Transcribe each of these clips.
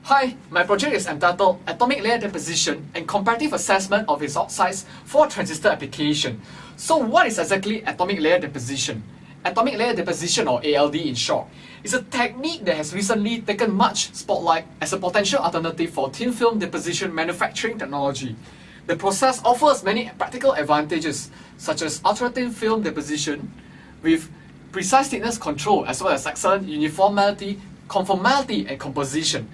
Hi, my project is entitled Atomic Layer Deposition and Comparative Assessment of its Oxides for Transistor Application. So what is exactly Atomic Layer Deposition? Atomic Layer Deposition, or ALD in short, is a technique that has recently taken much spotlight as a potential alternative for thin film deposition manufacturing technology. The process offers many practical advantages, such as ultra-thin film deposition with precise thickness control as well as excellent uniformity, conformality and composition.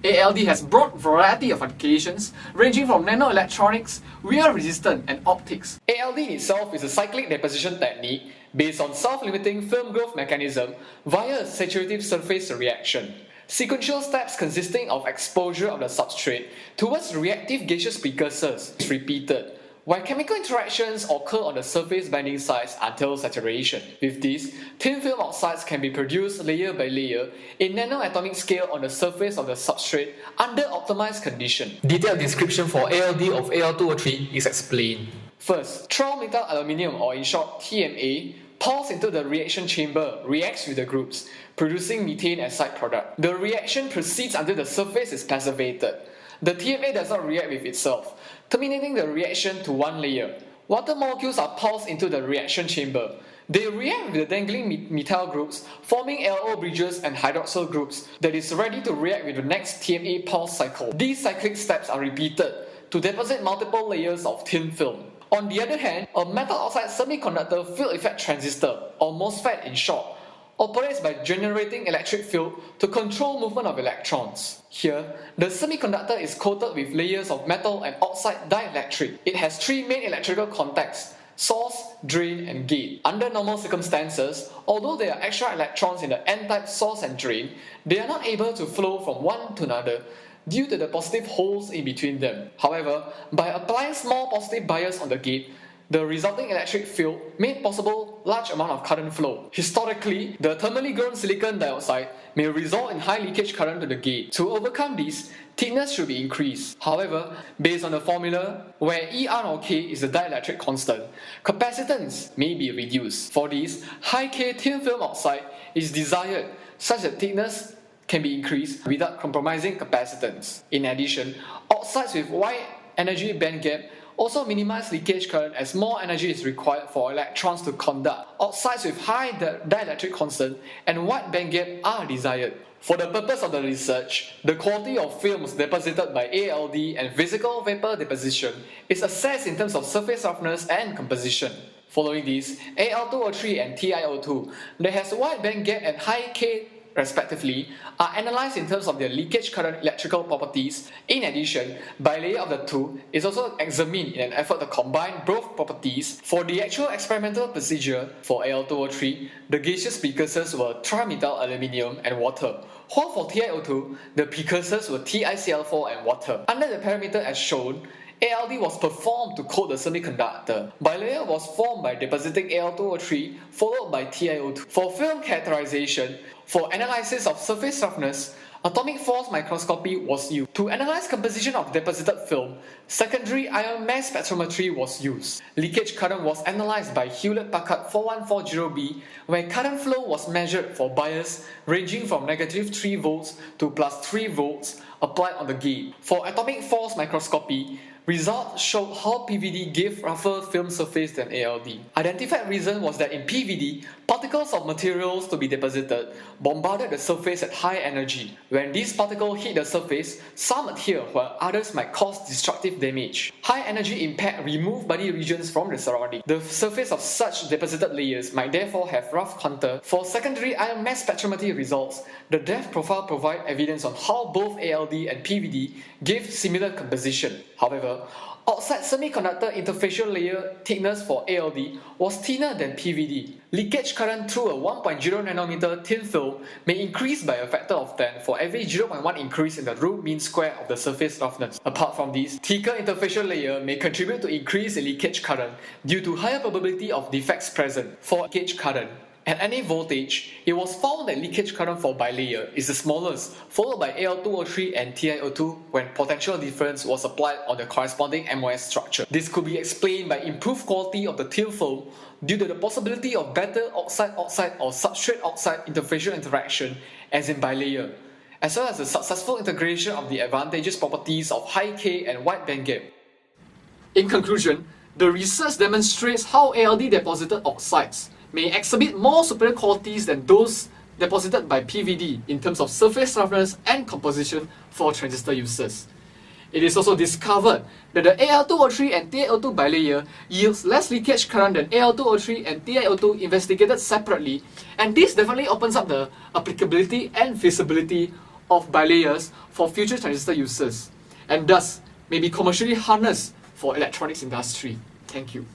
ALD has broad variety of applications ranging from nanoelectronics, wear resistance and optics. ALD itself is a cyclic deposition technique based on self-limiting film growth mechanism via a saturative surface reaction. Sequential steps consisting of exposure of the substrate towards reactive gaseous precursors is repeated, while chemical interactions occur on the surface binding sites until saturation. With this, thin film oxides can be produced layer by layer in nanoatomic scale on the surface of the substrate under optimized condition. Detailed description for ALD of Al2O3 is explained. First, trimetal aluminium, or in short TMA, pours into the reaction chamber, reacts with the groups, producing methane as side product. The reaction proceeds until the surface is passivated. The TMA does not react with itself, terminating the reaction to one layer. Water molecules are pulsed into the reaction chamber. They react with the dangling methyl groups, forming LO bridges and hydroxyl groups that is ready to react with the next TMA pulse cycle. These cyclic steps are repeated to deposit multiple layers of thin film. On the other hand, a metal oxide semiconductor field effect transistor, or MOSFET in short, operates by generating electric field to control movement of electrons. Here, the semiconductor is coated with layers of metal and oxide dielectric. It has three main electrical contacts: source, drain, and gate. Under normal circumstances, although there are extra electrons in the N-type source and drain, they are not able to flow from one to another due to the positive holes in between them. However, by applying small positive bias on the gate, the resulting electric field made possible large amount of current flow. Historically, the thermally grown silicon dioxide may result in high leakage current to the gate. To overcome this, thickness should be increased. However, based on the formula where ER or K is the dielectric constant, capacitance may be reduced. For this, high K thin film oxide is desired such that thickness can be increased without compromising capacitance. In addition, oxides with wide energy band gap also minimize leakage current as more energy is required for electrons to conduct. Oxides with high dielectric constant and wide band gap are desired. For the purpose of the research, the quality of films deposited by ALD and physical vapor deposition is assessed in terms of surface roughness and composition. Following this, Al2O3 and TiO2 that has wide band gap and high K respectively, are analysed in terms of their leakage current electrical properties. In addition, bilayer of the two is also examined in an effort to combine both properties. For the actual experimental procedure for Al2O3, the gaseous precursors were trimetal aluminium and water, while for TiO2, the precursors were TiCl4 and water. Under the parameter as shown, ALD was performed to coat the semiconductor. Bilayer was formed by depositing Al2O3 followed by TiO2. For film characterization, for analysis of surface roughness, atomic force microscopy was used. To analyze composition of deposited film, secondary ion mass spectrometry was used. Leakage current was analyzed by Hewlett-Packard 4140B, where current flow was measured for bias ranging from -3 volts to +3 volts applied on the gate. For atomic force microscopy, results showed how PVD gave rougher film surface than ALD. Identified reason was that in PVD, particles of materials to be deposited bombarded the surface at high energy. When these particles hit the surface, some adhere while others might cause destructive damage. High energy impact removed body regions from the surrounding. The surface of such deposited layers might therefore have rough contour. For secondary ion mass spectrometry results, the depth profile provide evidence on how both ALD and PVD gave similar composition. However, oxide semiconductor interfacial layer thickness for ALD was thinner than PVD. Leakage current through a 1.0 nanometer thin film may increase by a factor of 10 for every 0.1 increase in the root mean square of the surface roughness. Apart from this, thicker interfacial layer may contribute to increase in leakage current due to higher probability of defects present. For leakage current, at any voltage, it was found that leakage current for bilayer is the smallest, followed by Al2O3 and TiO2 when potential difference was applied on the corresponding MOS structure. This could be explained by improved quality of the thin film due to the possibility of better oxide-oxide or substrate-oxide interfacial interaction as in bilayer, as well as the successful integration of the advantageous properties of high K and wide bandgap. In conclusion, the research demonstrates how ALD deposited oxides may exhibit more superior qualities than those deposited by PVD in terms of surface roughness and composition for transistor uses. It is also discovered that the Al2O3 and TiO2 bilayer yields less leakage current than Al2O3 and TiO2 investigated separately, and this definitely opens up the applicability and feasibility of bilayers for future transistor uses, and thus may be commercially harnessed for electronics industry. Thank you.